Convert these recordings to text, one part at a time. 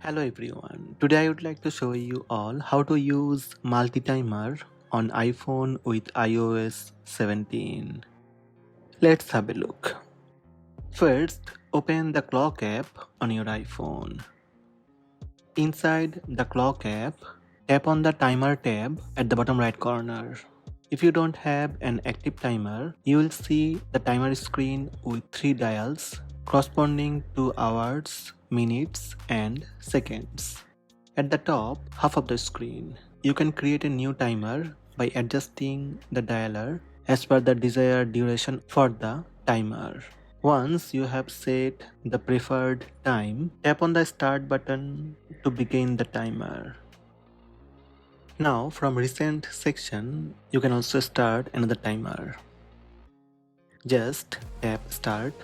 Hello everyone. Today I would like to show you all how to use multi-timer on iPhone with iOS 17. Let's have a look. First, open the clock app on your iPhone. Inside the clock app, tap on the timer tab at the bottom right corner. If you don't have an active timer, you will see the timer screen with 3 dials corresponding to hours, minutes and seconds. At the top half of the screen, you can create a new timer by adjusting the dialer as per the desired duration for the timer. Once you have set the preferred time, tap on the start button to begin the timer. Now from recent section, you can also start another timer. Just tap start.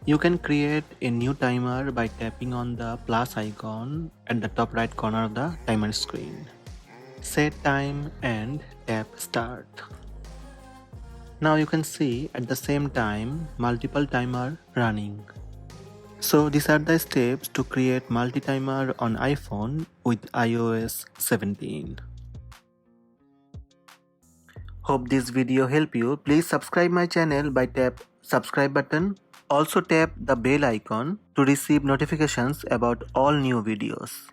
You can create a new timer by tapping on the plus icon at the top right corner of the timer screen. Set time and tap start. Now you can see at the same time multiple timer running. So these are the steps to create multi-timer on iPhone with iOS 17. Hope this video helped you. Please subscribe my channel by tap subscribe button. Also tap the bell icon to receive notifications about all new videos.